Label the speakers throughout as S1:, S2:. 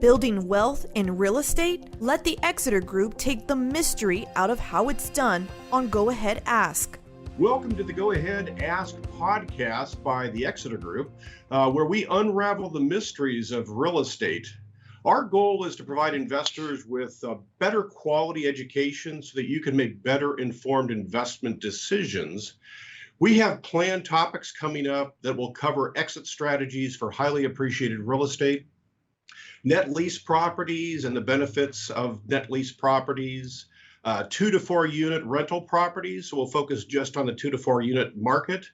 S1: Building wealth in real estate? Let the Exeter Group take the mystery out of how it's done on Go Ahead Ask.
S2: Welcome to the Go Ahead Ask podcast by the Exeter Group, where we unravel the mysteries of real estate. Our goal is to provide investors with better quality education so that you can make better informed investment decisions. We have planned topics coming up that will cover exit strategies for highly appreciated real estate, net lease properties and the benefits of net lease properties, 2 to 4 unit rental properties. So we'll focus just on the 2 to 4 unit market,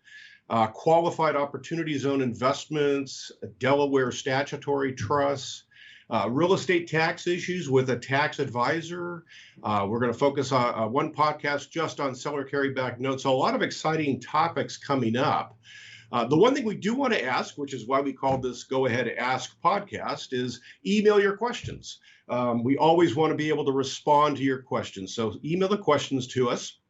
S2: qualified opportunity zone investments, Delaware statutory trusts, real estate tax issues with a tax advisor. We're going to focus on one podcast just on seller carryback notes. So a lot of exciting topics coming up. The one thing we do want to ask, which is why we call this Go Ahead Ask podcast, is email your questions. We always want to be able to respond to your questions. So email the questions to us.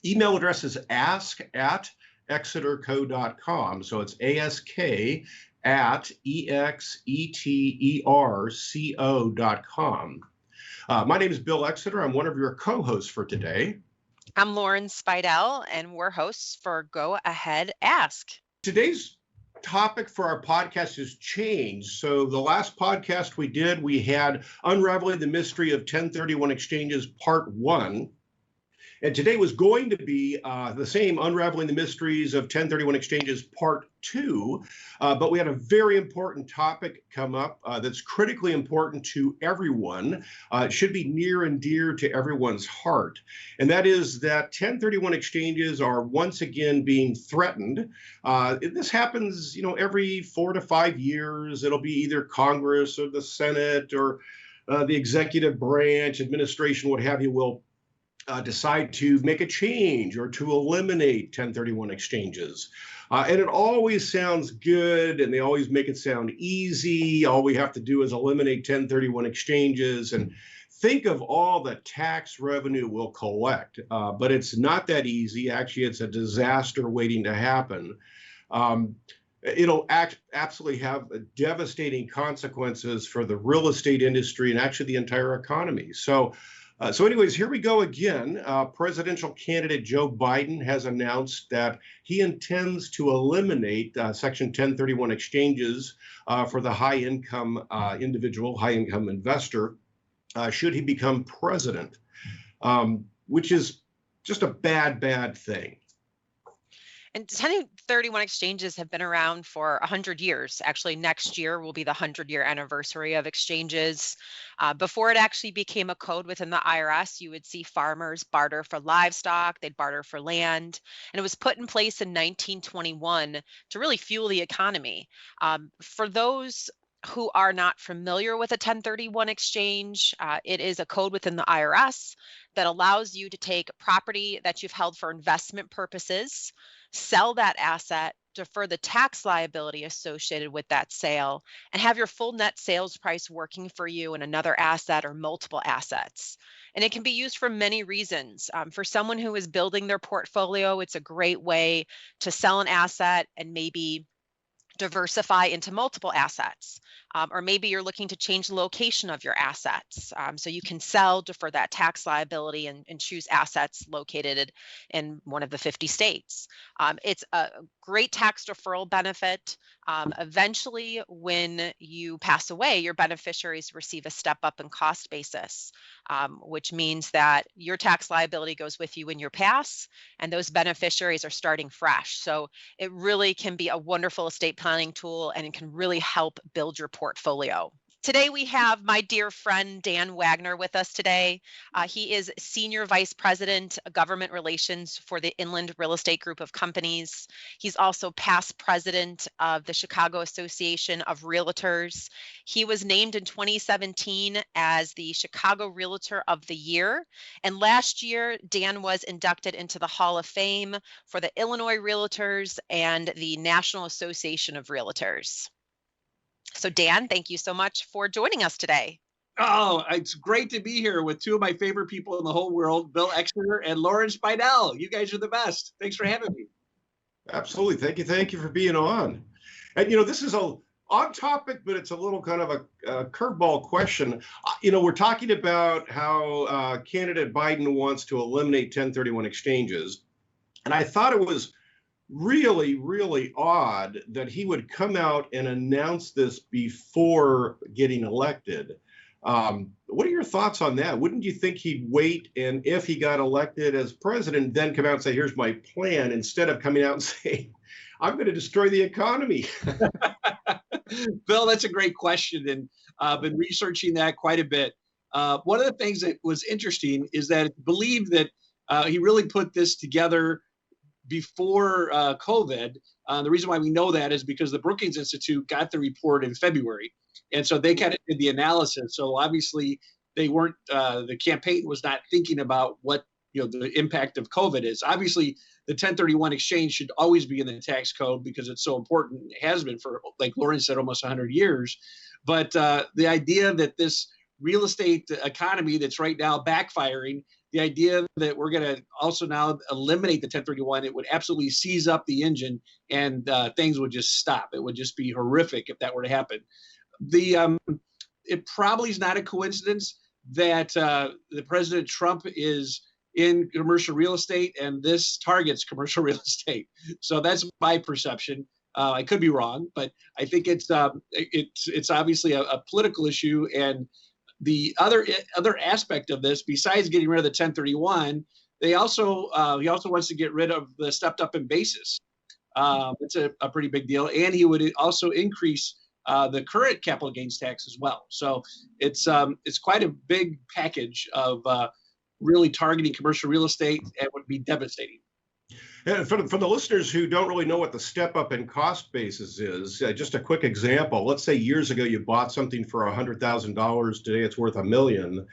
S2: Email address is ask@exeterco.com. So it's ask@exeterco.com. My name is Bill Exeter. I'm one of your co-hosts for today.
S3: I'm Lauren Speidel, and we're hosts for Go Ahead Ask.
S2: Today's topic for our podcast has changed. So the last podcast we did, we had Unraveling the Mystery of 1031 Exchanges Part 1. And today was going to be the same, Unraveling the Mysteries of 1031 Exchanges Part 2. But we had a very important topic come up that's critically important to everyone. It should be near and dear to everyone's heart. And that is that 1031 exchanges are once again being threatened. This happens, every 4 to 5 years. It'll be either Congress or the Senate or the executive branch, administration, what have you, will decide to make a change or to eliminate 1031 exchanges. And it always sounds good, and they always make it sound easy. All we have to do is eliminate 1031 exchanges and think of all the tax revenue we'll collect. But it's not that easy. Actually, it's a disaster waiting to happen. It'll absolutely have devastating consequences for the real estate industry and actually the entire economy. So anyways, here we go again. Presidential candidate Joe Biden has announced that he intends to eliminate Section 1031 exchanges for the high-income individual, high-income investor, should he become president, which is just a bad thing.
S3: And 1031 exchanges have been around for 100 years. Actually, next year will be the 100-year anniversary of exchanges. Before it actually became a code within the IRS, you would see farmers barter for livestock, they'd barter for land. And it was put in place in 1921 to really fuel the economy. For those who are not familiar with a 1031 exchange, it is a code within the IRS that allows you to take property that you've held for investment purposes, sell that asset, defer the tax liability associated with that sale, and have your full net sales price working for you in another asset or multiple assets. And it can be used for many reasons. For someone who is building their portfolio, it's a great way to sell an asset and maybe diversify into multiple assets. Or maybe you're looking to change the location of your assets. So you can sell, defer that tax liability, and choose assets located in one of the 50 states. It's a great tax deferral benefit. Eventually, when you pass away, your beneficiaries receive a step up in cost basis, which means that your tax liability goes with you when you pass, and those beneficiaries are starting fresh. So it really can be a wonderful estate planning tool, and it can really help build your portfolio. Today, we have my dear friend, Dan Wagner, with us today. He is Senior Vice President of Government Relations for the Inland Real Estate Group of Companies. He's also past president of the Chicago Association of Realtors. He was named in 2017 as the Chicago Realtor of the Year. And last year, Dan was inducted into the Hall of Fame for the Illinois Realtors and the National Association of Realtors. So Dan, thank you so much for joining us today.
S4: Oh, it's great to be here with two of my favorite people in the whole world, Bill Exeter and Lauren Speidel. You guys are the best. Thanks for having me.
S2: Absolutely. Thank you for being on. And this is a On topic, but it's a little kind of a curveball question. We're talking about how candidate Biden wants to eliminate 1031 exchanges. And I thought it was really, really odd that he would come out and announce this before getting elected. What are your thoughts on that? Wouldn't you think he'd wait, and if he got elected as president, then come out and say, here's my plan, instead of coming out and saying, I'm going to destroy the economy?
S4: Bill, that's a great question, and I've been researching that quite a bit. One of the things that was interesting is that it's believed that he really put this together before COVID. The reason why we know that is because the Brookings Institute got the report in February, and so they kind of did the analysis. So obviously, they weren't. The campaign was not thinking about what the impact of COVID is. Obviously, the 1031 exchange should always be in the tax code because it's so important. It has been for, like Lauren said, almost 100 years. But the idea that this real estate economy that's right now backfiring, the idea that we're going to also now eliminate the 1031, it would absolutely seize up the engine, and things would just stop. It would just be horrific if that were to happen. It probably is not a coincidence that the President Trump is in commercial real estate, and this targets commercial real estate. So that's my perception. I could be wrong, but I think it's obviously a political issue. And the other aspect of this, besides getting rid of the 1031, he also wants to get rid of the stepped up in basis. It's a pretty big deal, and he would also increase the current capital gains tax as well. So it's quite a big package of really targeting commercial real estate, and would be devastating.
S2: And for the listeners who don't really know what the step up in cost basis is, just a quick example. Let's say years ago you bought something for $100,000. Today it's worth $1 million.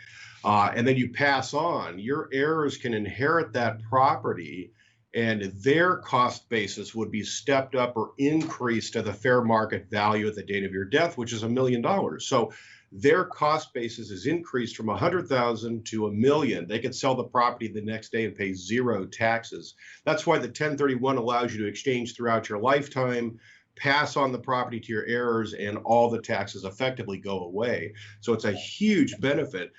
S2: And then you pass on. Your heirs can inherit that property, and their cost basis would be stepped up or increased to the fair market value at the date of your death, which is $1 million. So their cost basis is increased from 100,000 to $1 million. They could sell the property the next day and pay zero taxes. That's why the 1031 allows you to exchange throughout your lifetime, pass on the property to your heirs, and all the taxes effectively go away. So it's a huge benefit.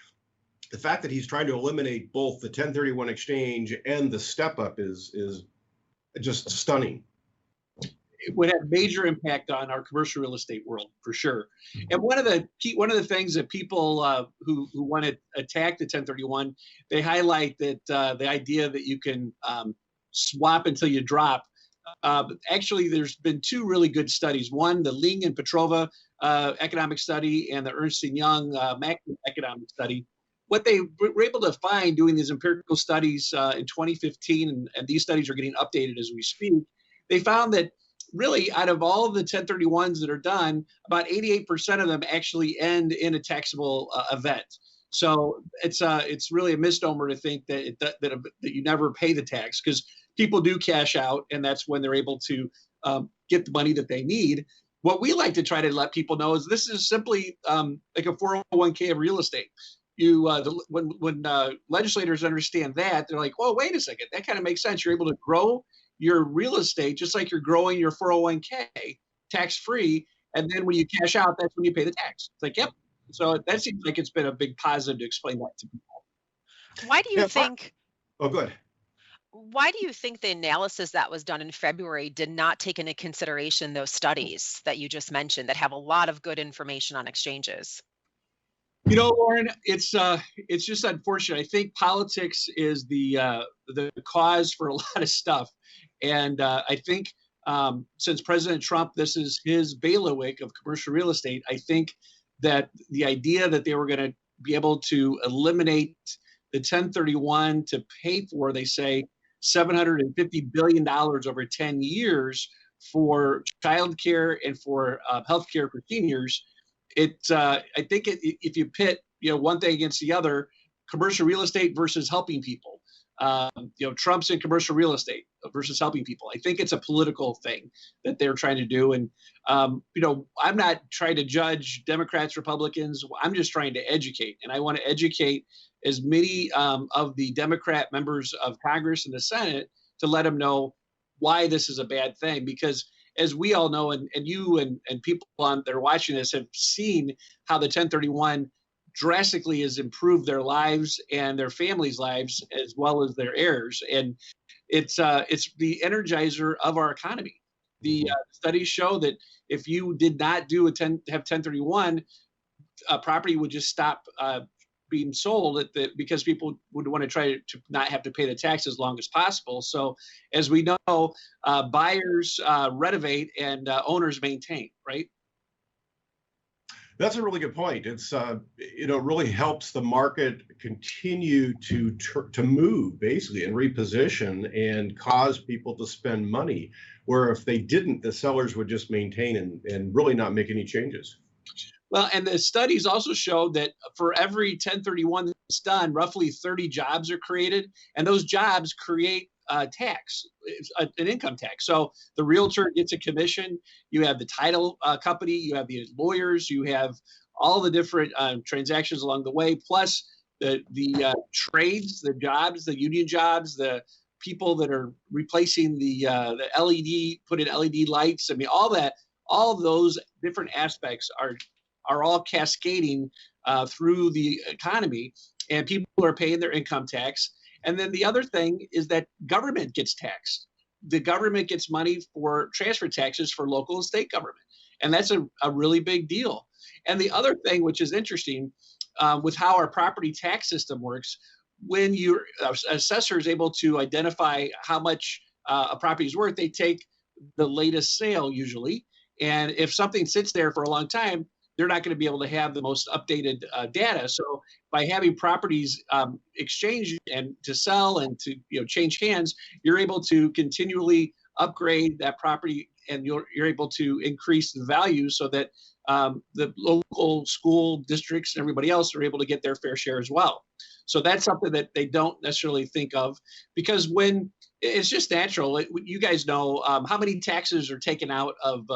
S2: The fact that he's trying to eliminate both the 1031 exchange and the step up is just stunning.
S4: It would have major impact on our commercial real estate world for sure. And one of the things that people who want to attack the 1031, they highlight that the idea that you can swap until you drop. Actually, there's been two really good studies. One, the Ling and Petrova economic study, and the Ernst & Young macroeconomic study. What they were able to find doing these empirical studies in 2015, and these studies are getting updated as we speak, they found that really, out of all of the 1031s that are done, about 88% of them actually end in a taxable event. So it's really a misnomer to think that you never pay the tax, because people do cash out, and that's when they're able to get the money that they need. What we like to try to let people know is this is simply like a 401k of real estate. When legislators understand that, they're like, well, wait a second, that kind of makes sense. You're able to grow your real estate just like you're growing your 401k tax-free, and then when you cash out, that's when you pay the tax. It's like, yep. So that seems like it's been a big positive to explain that to people.
S3: Why do you think?
S2: Oh, good.
S3: Why do you think the analysis that was done in February did not take into consideration those studies that you just mentioned that have a lot of good information on exchanges?
S4: Lauren, it's just unfortunate. I think politics is the cause for a lot of stuff, and I think since President Trump, this is his bailiwick of commercial real estate. I think that the idea that they were going to be able to eliminate the 1031 to pay for, they say, $750 billion over 10 years for childcare and for healthcare for seniors. I think if you pit one thing against the other, commercial real estate versus helping people, Trump's in commercial real estate versus helping people. I think it's a political thing that they're trying to do. And I'm not trying to judge Democrats, Republicans. I'm just trying to educate, and I want to educate as many of the Democrat members of Congress and the Senate to let them know why this is a bad thing. Because as we all know, and you and people on that are watching this have seen how the 1031 drastically has improved their lives and their families' lives as well as their heirs. And it's the energizer of our economy. The studies show that if you did not have 1031, property would just stop being sold because people would want to try to not have to pay the tax as long as possible. So as we know, buyers renovate and owners maintain, right?
S2: That's a really good point. It's really helps the market continue to move basically and reposition and cause people to spend money. Where if they didn't, the sellers would just maintain and really not make any changes.
S4: Well, and the studies also showed that for every 1031 that's done, roughly 30 jobs are created, and those jobs create tax, an income tax. So the realtor gets a commission. You have the title company, you have the lawyers, you have all the different transactions along the way, plus the trades, the jobs, the union jobs, the people that are replacing the LED, put in LED lights. I mean, all of those different aspects are all cascading through the economy, and people are paying their income tax. And then the other thing is that government gets taxed. The government gets money for transfer taxes for local and state government. And that's a really big deal. And the other thing, which is interesting with how our property tax system works, when your assessor is able to identify how much a property is worth, they take the latest sale usually. And if something sits there for a long time, they're not going to be able to have the most updated data. So by having properties exchange and to sell and to change hands, you're able to continually upgrade that property, and you're able to increase the value so that the local school districts and everybody else are able to get their fair share as well. So that's something that they don't necessarily think of, because when it's just natural. You guys know how many taxes are taken out of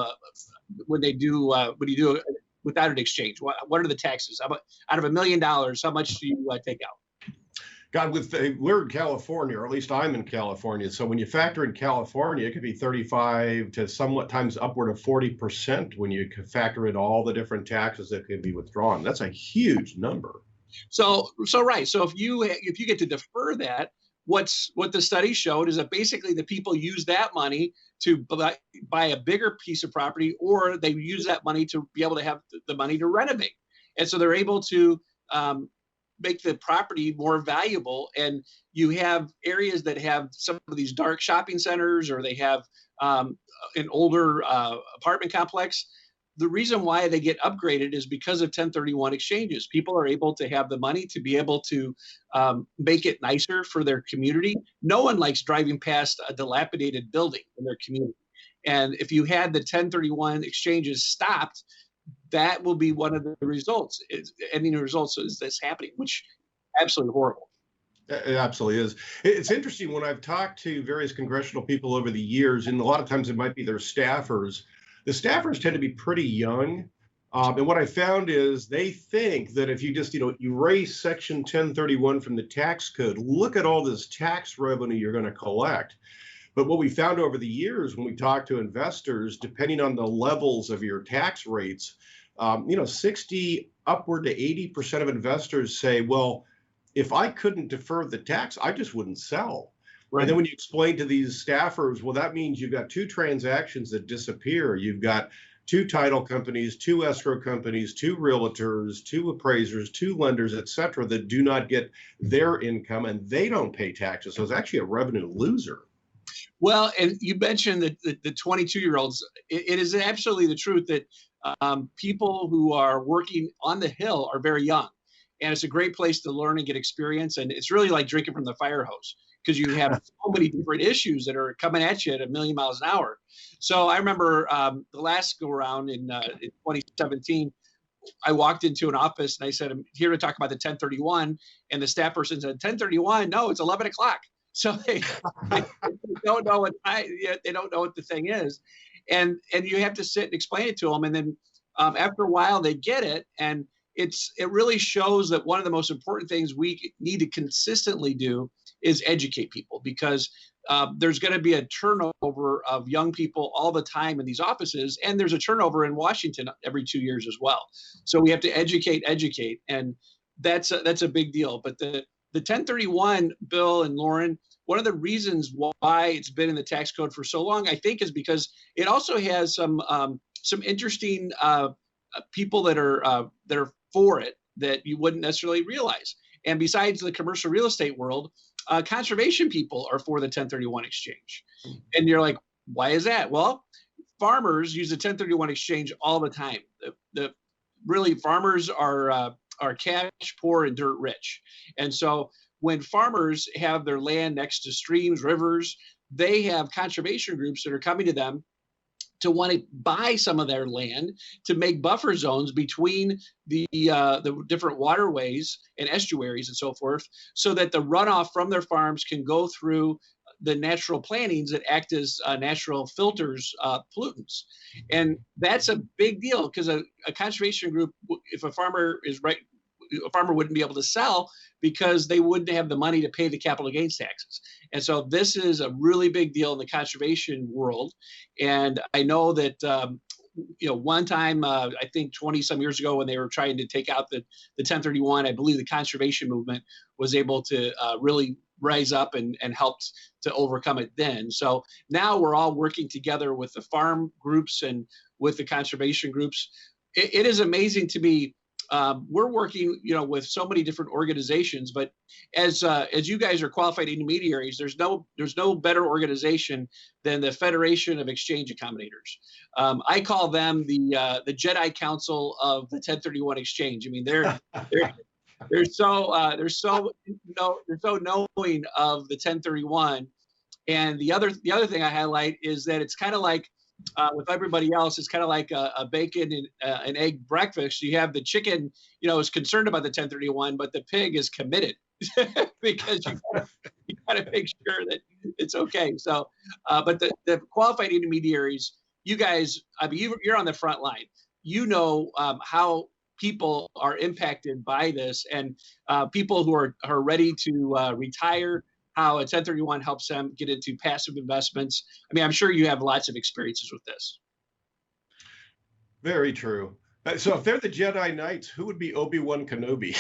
S4: when you do without an exchange. What are the taxes? Out of $1 million, how much do you take out?
S2: God, we're in California, or at least I'm in California. So when you factor in California, it could be 35 to somewhat times upward of 40% when you factor in all the different taxes that can be withdrawn. That's a huge number.
S4: So right. So if you get to defer that, what the study showed is that basically the people use that money to buy a bigger piece of property, or they use that money to be able to have the money to renovate. And so they're able to make the property more valuable. And you have areas that have some of these dark shopping centers, or they have an older apartment complex. The reason why they get upgraded is because of 1031 exchanges. People are able to have the money to be able to make it nicer for their community. No one likes driving past a dilapidated building in their community. And if you had the 1031 exchanges stopped, that will be one of the results. Ending results is this happening, which is absolutely horrible.
S2: It absolutely is. It's interesting when I've talked to various congressional people over the years, and a lot of times it might be their staffers. The staffers tend to be pretty young. And what I found is they think that if you just, erase Section 1031 from the tax code, look at all this tax revenue you're going to collect. But what we found over the years when we talk to investors, depending on the levels of your tax rates, 60 upward to 80% of investors say, well, if I couldn't defer the tax, I just wouldn't sell. Right. And then when you explain to these staffers, well, that means you've got two transactions that disappear. You've got two title companies, two escrow companies, two realtors, two appraisers, two lenders, et cetera, that do not get their income and they don't pay taxes. So it's actually a revenue loser.
S4: Well, and you mentioned the 22-year-olds. It is absolutely the truth that people who are working on the Hill are very young. And it's a great place to learn and get experience. And it's really like drinking from the fire hose, because you have so many different issues that are coming at you at 1,000,000 miles an hour. So I remember the last go around in 2017, I walked into an office and I said, I'm here to talk about the 1031. And the staff person said, 1031? No, it's 11 o'clock. So they don't know they don't know what the thing is. And you have to sit and explain it to them. And then after a while, they get it. And it really shows that one of the most important things we need to consistently do is educate people, because there's going to be a turnover of young people all the time in these offices, and there's a turnover in Washington every 2 years as well. So we have to educate, and that's a big deal. But the 1031 bill, and Lauren, one of the reasons why it's been in the tax code for so long, I think, is because it also has some interesting people that are for it that you wouldn't necessarily realize. And besides the commercial real estate world, conservation people are for the 1031 exchange. And you're like, why is that? Well, farmers use the 1031 exchange all the time. Really, farmers are cash poor and dirt rich. And so when farmers have their land next to streams, rivers, they have conservation groups that are coming to them to want to buy some of their land to make buffer zones between the different waterways and estuaries and so forth, so that the runoff from their farms can go through the natural plantings that act as natural filters, pollutants. And that's a big deal, because a conservation group, if a farmer wouldn't be able to sell because they wouldn't have the money to pay the capital gains taxes. And so this is a really big deal in the conservation world. And I know that, one time, I think 20 some years ago, when they were trying to take out the 1031, I believe the conservation movement was able to really rise up and helped to overcome it then. So now we're all working together with the farm groups and with the conservation groups. It is amazing to me. We're working, with so many different organizations, but as you guys are qualified intermediaries, there's no better organization than the Federation of Exchange Accommodators. I call them the Jedi Council of the 1031 exchange. I mean, they're so knowing of the 1031. And the other thing I highlight is that it's kind of like, with everybody else, it's kind of like a bacon and an egg breakfast. You have the chicken, is concerned about the 1031, but the pig is committed because you got to make sure that it's okay. So, but the qualified intermediaries, you guys, I mean, you're on the front line. How people are impacted by this, and people who are ready to retire, how a 1031 helps them get into passive investments. I mean, I'm sure you have lots of experiences with this.
S2: Very true. So if they're the Jedi Knights, who would be Obi-Wan Kenobi?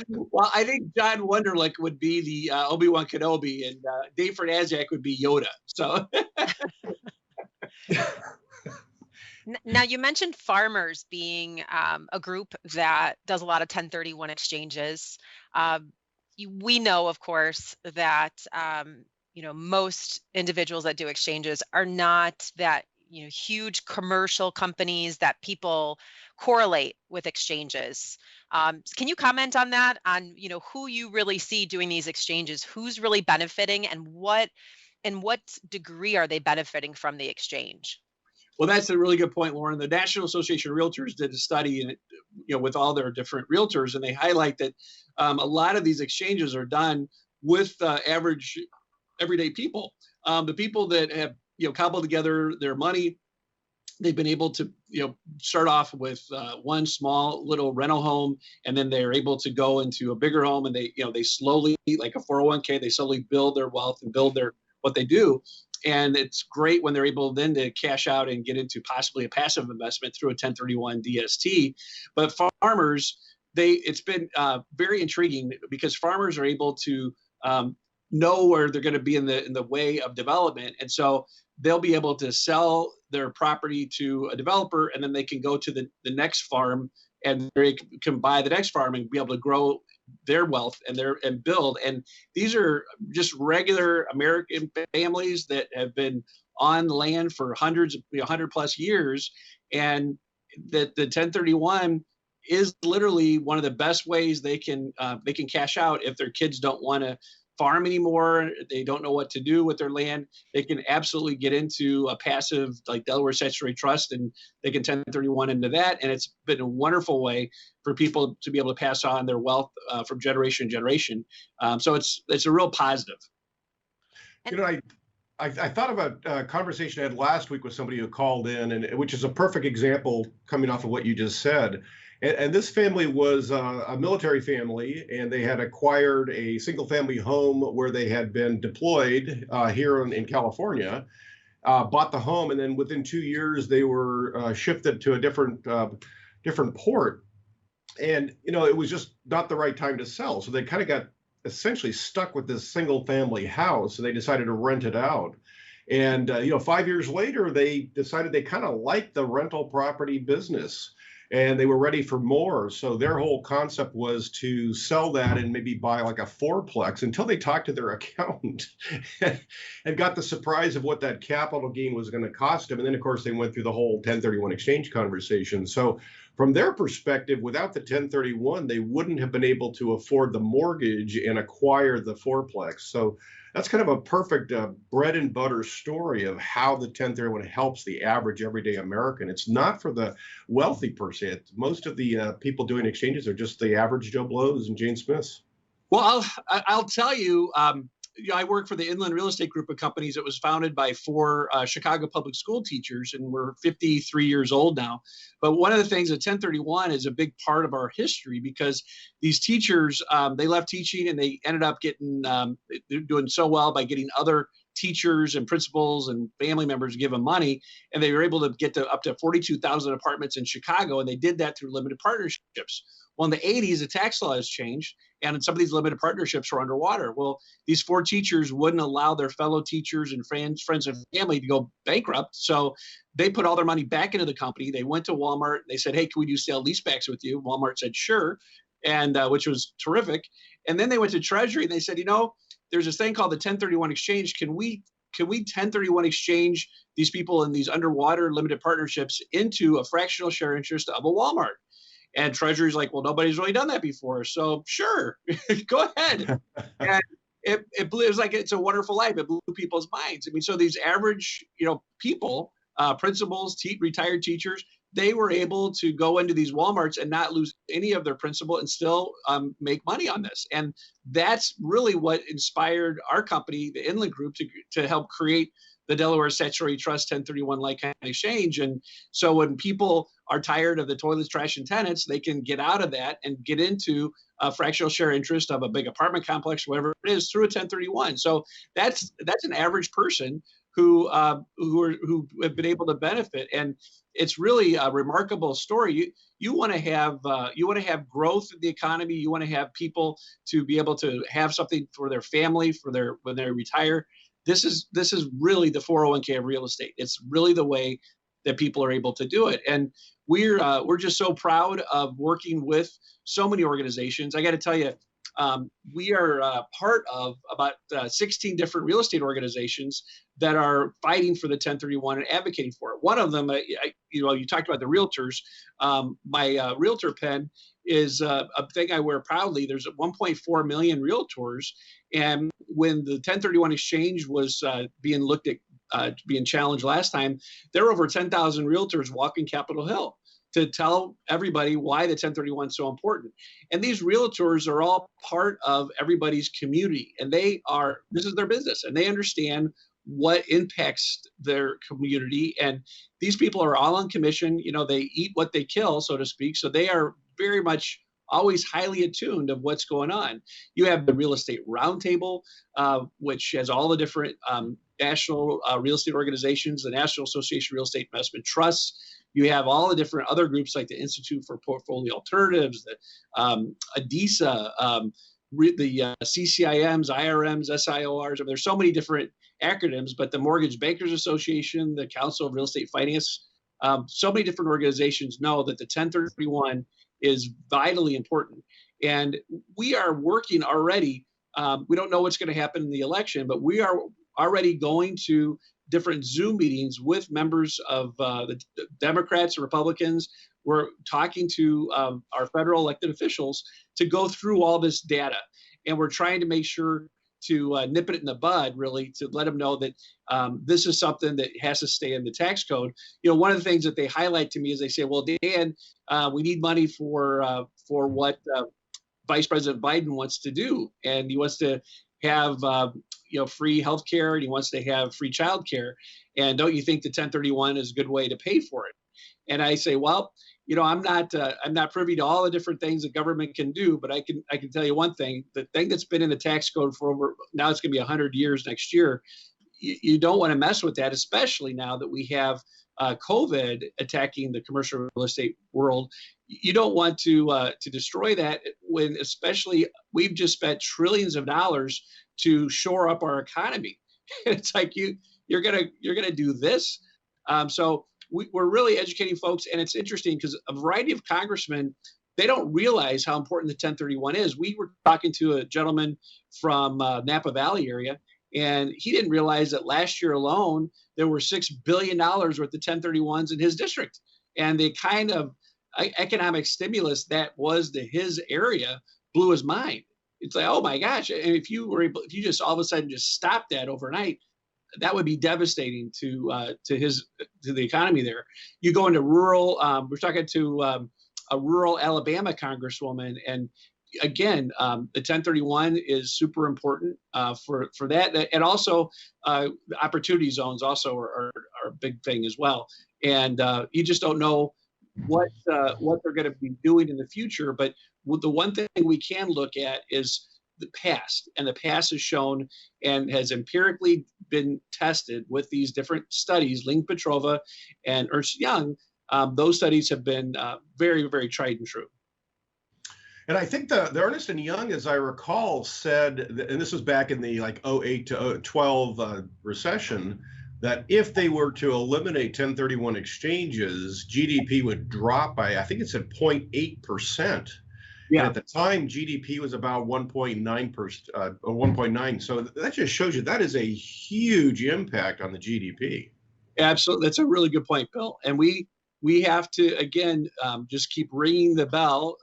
S4: Well, I think John Wonderlick would be the Obi-Wan Kenobi, and Dave Fernandez would be Yoda. So.
S3: Now, you mentioned farmers being a group that does a lot of 1031 exchanges. We know, of course, that most individuals that do exchanges are not that huge commercial companies that people correlate with exchanges. Can you comment on that? On who you really see doing these exchanges, who's really benefiting, and what degree are they benefiting from the exchange?
S4: Well, that's a really good point, Lauren. The National Association of Realtors did a study, with all their different realtors, and they highlight that a lot of these exchanges are done with average, everyday people. The people that have cobbled together their money, they've been able to start off with one small little rental home, and then they're able to go into a bigger home, and they slowly, like a 401k, they slowly build their wealth and build what they do. And it's great when they're able then to cash out and get into possibly a passive investment through a 1031 DST. But farmers, it's been very intriguing, because farmers are able to know where they're going to be in the way of development. And so they'll be able to sell their property to a developer, and then they can go to the next farm, and they can buy the next farm and be able to grow their wealth and build. And these are just regular American families that have been on land for 100 plus years, and that the 1031 is literally one of the best ways they can cash out if their kids don't want to farm anymore. They don't know what to do with their land. They can absolutely get into a passive, like Delaware Statutory Trust, and they can 1031 into that. And it's been a wonderful way for people to be able to pass on their wealth from generation to generation. So it's a real positive.
S2: I thought about a conversation I had last week with somebody who called in, and which is a perfect example coming off of what you just said. And this family was a military family, and they had acquired a single-family home where they had been deployed here in California. Bought the home, and then within 2 years they were shifted to a different port. And it was just not the right time to sell, so they kind of got essentially stuck with this single family house, and they decided to rent it out. And 5 years later, they decided they kind of liked the rental property business, and they were ready for more. So their whole concept was to sell that and maybe buy like a fourplex, until they talked to their accountant and got the surprise of what that capital gain was going to cost them. And then, of course, they went through the whole 1031 exchange conversation. So from their perspective, without the 1031, they wouldn't have been able to afford the mortgage and acquire the fourplex. So that's kind of a perfect bread and butter story of how the 1031 helps the average everyday American. It's not for the wealthy per se. Most of the people doing exchanges are just the average Joe Blows and Jane Smiths.
S4: Well, I'll tell you, I work for the Inland Real Estate Group of companies. It was founded by four Chicago public school teachers, and we're 53 years old now. But one of the things that 1031 is a big part of our history, because these teachers, they left teaching and they ended up doing so well by getting other teachers and principals and family members to give them money. And they were able to get up to 42,000 apartments in Chicago. And they did that through limited partnerships. Well, in the 80s, the tax law has changed, and some of these limited partnerships were underwater. Well, these four teachers wouldn't allow their fellow teachers and friends and family to go bankrupt. So they put all their money back into the company. They went to Walmart. They said, hey, can we do sale leasebacks with you? Walmart said, sure, and which was terrific. And then they went to Treasury and they said, there's this thing called the 1031 exchange. Can we 1031 exchange these people in these underwater limited partnerships into a fractional share interest of a Walmart? And Treasury's like, well, nobody's really done that before. So sure, go ahead. And it blew, it was like, it's a wonderful life. It blew people's minds. I mean, so these average, people, principals, retired teachers, they were able to go into these Walmarts and not lose any of their principal and still make money on this. And that's really what inspired our company, the Inland Group, to help create the Delaware Statutory Trust 1031 like-kind exchange. And so when people are tired of the toilets, trash, and tenants, they can get out of that and get into a fractional share interest of a big apartment complex, whatever it is, through a 1031. So that's an average person who have been able to benefit. And it's really a remarkable story. You want to have growth in the economy. You want to have people to be able to have something for their family, when they retire. This is really the 401k of real estate. It's really the way that people are able to do it. And we're just so proud of working with so many organizations. I got to tell you, we are part of about 16 different real estate organizations that are fighting for the 1031 and advocating for it. One of them, you talked about the realtors. My realtor pen is a thing I wear proudly. There's 1.4 million realtors. And when the 1031 exchange was being looked at, being challenged last time, there were over 10,000 realtors walking Capitol Hill to tell everybody why the 1031 is so important. And these realtors are all part of everybody's community, and this is their business, and they understand what impacts their community. And these people are all on commission. They eat what they kill, so to speak. So they are very much always highly attuned of what's going on. You have the Real Estate Roundtable, which has all the different national real estate organizations, the National Association of Real Estate Investment Trusts. You have all the different other groups like the Institute for Portfolio Alternatives, the ADISA, the CCIMs, IRMs, SIORs. There's so many different acronyms, but the Mortgage Bankers Association, the Council of Real Estate Finance, so many different organizations know that the 1031 is vitally important. And we are working already. We don't know what's going to happen in the election, but we are already going to different Zoom meetings with members of the Democrats and Republicans. We're talking to our federal elected officials to go through all this data. And we're trying to make sure to nip it in the bud, really, to let them know that this is something that has to stay in the tax code. One of the things that they highlight to me is they say, well, Dan, we need money for what Vice President Biden wants to do. And he wants to have free health care, and he wants to have free child care. And don't you think the 1031 is a good way to pay for it? And I say, well, I'm not privy to all the different things the government can do, but I can tell you one thing: the thing that's been in the tax code for now it's going to be 100 years next year. You don't want to mess with that, especially now that we have COVID attacking the commercial real estate world. You don't want to destroy that when, especially, we've just spent trillions of dollars to shore up our economy. It's like you're gonna do this. So we're really educating folks, and it's interesting because a variety of congressmen, they don't realize how important the 1031 is. We were talking to a gentleman from Napa Valley area, and he didn't realize that last year alone there were $6 billion worth of 1031s in his district, and the kind of economic stimulus that was to his area blew his mind. It's like, oh my gosh! And if you just all of a sudden just stop that overnight, that would be devastating to the economy there. You go into rural. We're talking to a rural Alabama congresswoman, and again, the 1031 is super important for that, and also opportunity zones also are a big thing as well. And you just don't know what they're going to be doing in the future. But the one thing we can look at is the past, and the past has shown and has empirically been tested with these different studies, Ling Petrova and Ernst Young. Those studies have been very, very tried and true.
S2: And I think the Ernst & Young, as I recall, said, and this was back in the 08 to 12 recession, that if they were to eliminate 1031 exchanges, GDP would drop by, I think it said 0.8%. Yeah. And at the time, GDP was about 1.9%, or 1.9. So that just shows you that is a huge impact on the GDP.
S4: Absolutely. That's a really good point, Bill. And we have to, again, just keep ringing the bell.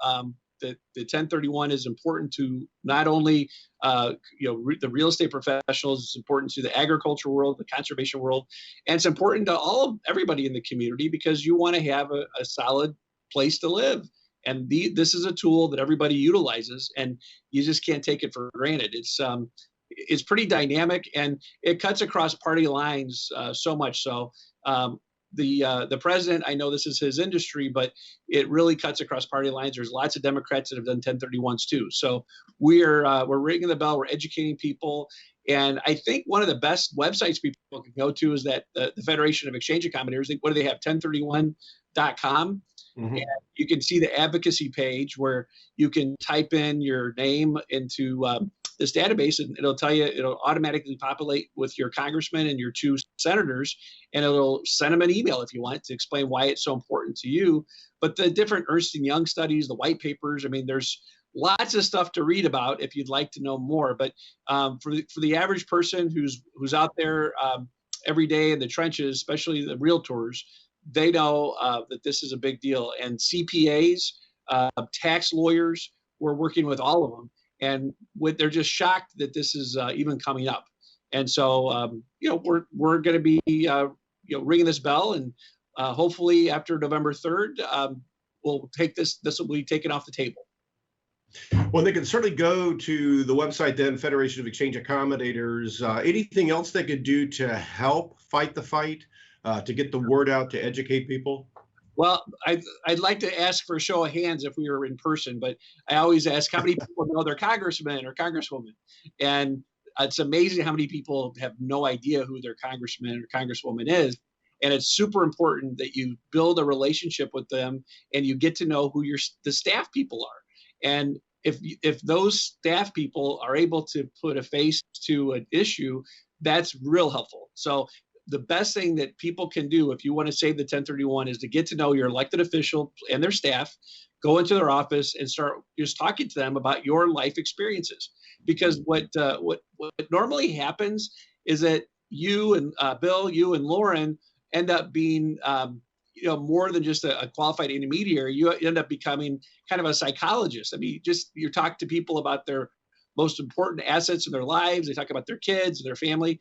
S4: The 1031 is important to not only the real estate professionals. It's important to the agriculture world, the conservation world, and it's important to everybody in the community, because you want to have a solid place to live. And this is a tool that everybody utilizes, and you just can't take it for granted. It's pretty dynamic, and it cuts across party lines so much so. The president, I know this is his industry, but it really cuts across party lines. There's lots of Democrats that have done 1031s too. So we're ringing the bell. We're educating people. And I think one of the best websites people can go to is that the Federation of Exchange Accommodators. What do they have? 1031.com. Mm-hmm. And you can see the advocacy page where you can type in your name into this database, and it'll automatically populate with your congressman and your two senators, and it'll send them an email if you want to explain why it's so important to you. But the different Ernst & Young studies, the white papers, I mean, there's lots of stuff to read about if you'd like to know more. But for the average person who's out there every day in the trenches, especially the realtors, they know that this is a big deal. And CPAs, tax lawyers, we're working with all of them. And they're just shocked that this is even coming up. And so, we're going to be, ringing this bell, and hopefully after November 3rd, we'll take this will be taken off the table.
S2: Well, they can certainly go to the website then, Federation of Exchange Accommodators. Anything else they could do to help fight the fight, to get the word out, to educate people?
S4: Well, I'd like to ask for a show of hands if we were in person, but I always ask how many people know their congressman or congresswoman. And it's amazing how many people have no idea who their congressman or congresswoman is. And it's super important that you build a relationship with them and you get to know who the staff people are. And if those staff people are able to put a face to an issue, that's real helpful. So the best thing that people can do if you want to save the 1031 is to get to know your elected official and their staff, go into their office and start just talking to them about your life experiences. Because what normally happens is that you and Bill, you and Lauren end up being more than just a qualified intermediary. You end up becoming kind of a psychologist. I mean, you talk to people about their most important assets in their lives. They talk about their kids, their family.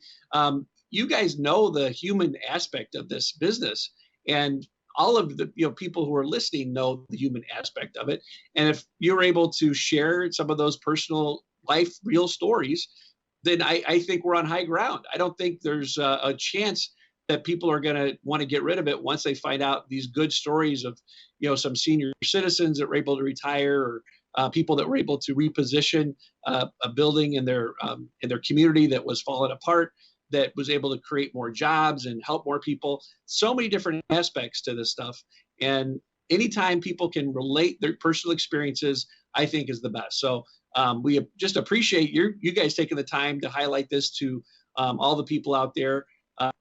S4: You guys know the human aspect of this business, and all of the people who are listening know the human aspect of it. And if you're able to share some of those personal life, real stories, then I think we're on high ground. I don't think there's a chance that people are going to want to get rid of it once they find out these good stories of, some senior citizens that were able to retire, or people that were able to reposition a building in their community that was falling apart, that was able to create more jobs and help more people. So many different aspects to this stuff. And anytime people can relate their personal experiences, I think is the best. So we just appreciate you guys taking the time to highlight this to all the people out there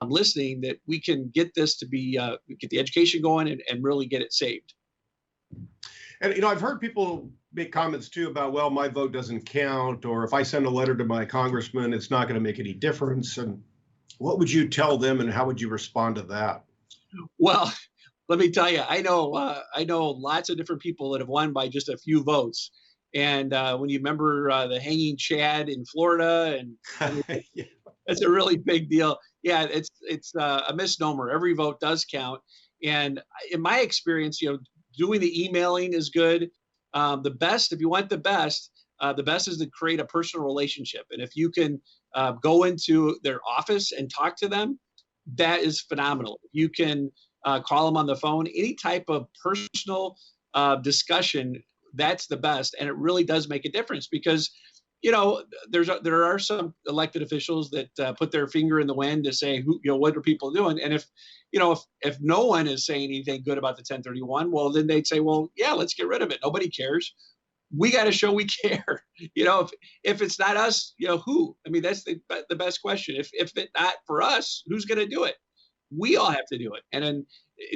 S4: listening, that we can get this to be, get the education going and really get it saved.
S2: And, I've heard people make comments too about, well, my vote doesn't count, or if I send a letter to my congressman, it's not going to make any difference. And what would you tell them, and how would you respond to that?
S4: Well, let me tell you, I know lots of different people that have won by just a few votes. And when you remember the hanging Chad in Florida, and
S2: Yeah.
S4: It's a really big deal. Yeah, it's a misnomer. Every vote does count. And in my experience, doing the emailing is good. The best, if you want the best is to create a personal relationship. And if you can go into their office and talk to them, that is phenomenal. You can call them on the phone, any type of personal discussion, that's the best. And it really does make a difference, because there are some elected officials that put their finger in the wind to say, what are people doing? And if no one is saying anything good about the 1031, well, then they'd say, well, yeah, let's get rid of it. Nobody cares. We got to show we care. If it's not us, who? I mean, that's the best question. If it's not for us, who's going to do it? We all have to do it. And then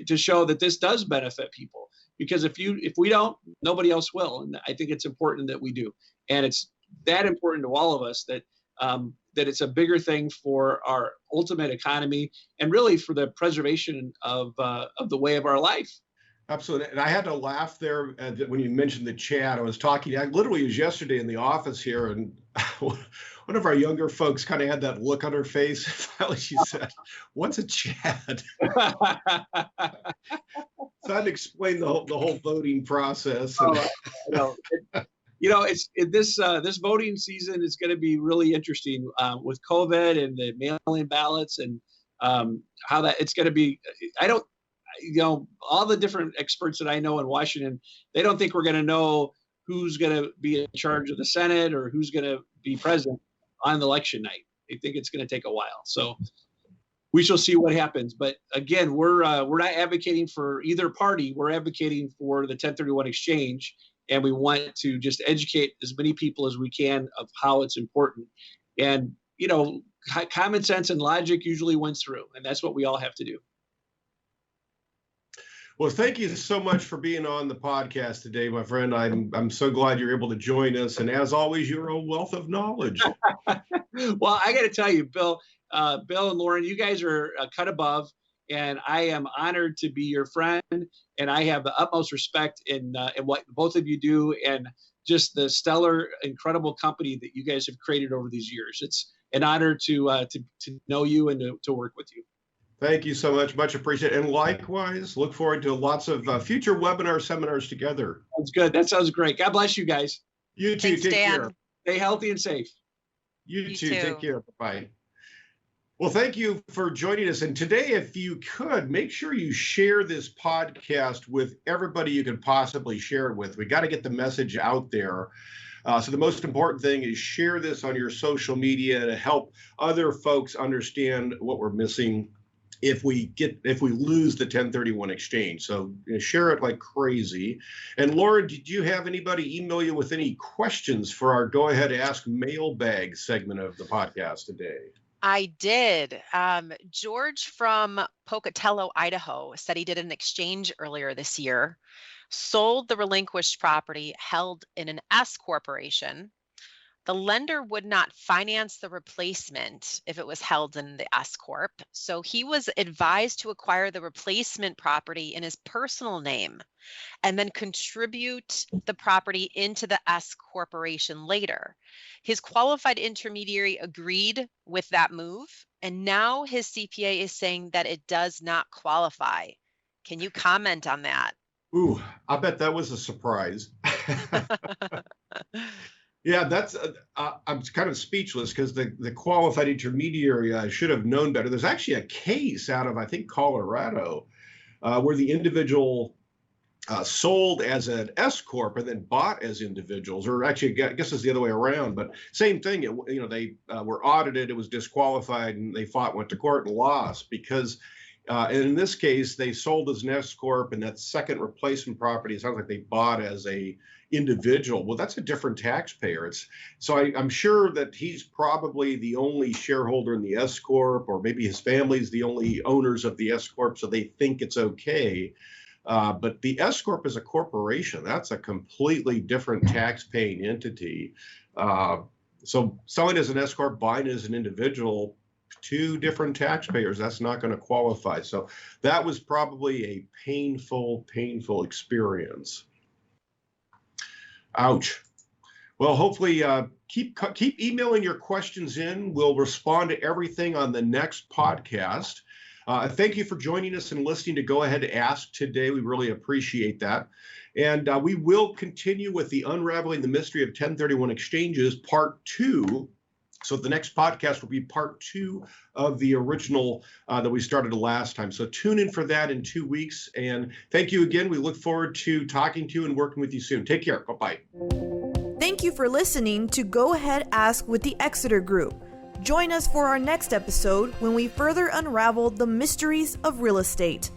S4: to show that this does benefit people, because if we don't, nobody else will. And I think it's important that we do. And it's that important to all of us that it's a bigger thing for our ultimate economy, and really for the preservation of the way of our life.
S2: Absolutely. And I had to laugh there when you mentioned the chat. I literally was yesterday in the office here, and one of our younger folks kind of had that look on her face. Finally, she said, "What's a chat?" So I'd explain the whole voting process.
S4: This voting season is going to be really interesting with COVID and the mail-in ballots, and how that it's going to be. All the different experts that I know in Washington, they don't think we're going to know who's going to be in charge of the Senate or who's going to be president on election night. They think it's going to take a while. So we shall see what happens. But again, we're not advocating for either party. We're advocating for the 1031 exchange. And we want to just educate as many people as we can of how it's important. And, common sense and logic usually wins through. And that's what we all have to do.
S2: Well, thank you so much for being on the podcast today, my friend. I'm so glad you're able to join us. And as always, you're a wealth of knowledge.
S4: Well, I got to tell you, Bill and Lauren, you guys are a cut above. And I am honored to be your friend, and I have the utmost respect in what both of you do, and just the stellar, incredible company that you guys have created over these years. It's an honor to know you and to work with you.
S2: Thank you so much. Much appreciated. And likewise, look forward to lots of future webinar seminars together.
S4: That's good. That sounds great. God bless you guys.
S2: You too.
S3: Thanks,
S2: Take
S3: Dan.
S2: care.
S4: Stay healthy and safe.
S2: You too. Take care. Bye. Well, thank you for joining us. And today, if you could, make sure you share this podcast with everybody you can possibly share it with. We got to get the message out there. So the most important thing is share this on your social media to help other folks understand what we're missing if we lose the 1031 exchange. So share it like crazy. And Laura, did you have anybody email you with any questions for our Go Ahead Ask mailbag segment of the podcast today?
S3: I did. George from Pocatello, Idaho, said he did an exchange earlier this year, sold the relinquished property held in an S corporation. The lender would not finance the replacement if it was held in the S corp. So he was advised to acquire the replacement property in his personal name and then contribute the property into the S corporation later. His qualified intermediary agreed with that move, and now his CPA is saying that it does not qualify. Can you comment on that?
S2: Ooh, I bet that was a surprise. Yeah, that's I'm kind of speechless because the qualified intermediary should have known better. There's actually a case out of, I think, Colorado, where the individual sold as an S corp and then bought as individuals, or actually, I guess it's the other way around. But same thing. They were audited. It was disqualified, and they went to court and lost because. And in this case, they sold as an S corp, and that second replacement property, it sounds like they bought as a individual. Well, that's a different taxpayer. I'm sure that he's probably the only shareholder in the S corp, or maybe his family's the only owners of the S corp, so they think it's okay. But the S corp is a corporation. That's a completely different tax-paying entity. So selling as an S corp, buying as an individual, two different taxpayers, that's not going to qualify. So that was probably a painful experience. Ouch. Well, hopefully keep emailing your questions in. We'll respond to everything on the next podcast. Thank you for joining us and listening to Go Ahead Ask today. We really appreciate that. And we will continue with the Unraveling the Mystery of 1031 Exchanges, Part 2. So the next podcast will be Part 2 of the original that we started last time. So tune in for that in 2 weeks. And thank you again. We look forward to talking to you and working with you soon. Take care. Bye-bye.
S1: Thank you for listening to Go Ahead Ask with the Exeter Group. Join us for our next episode when we further unravel the mysteries of real estate.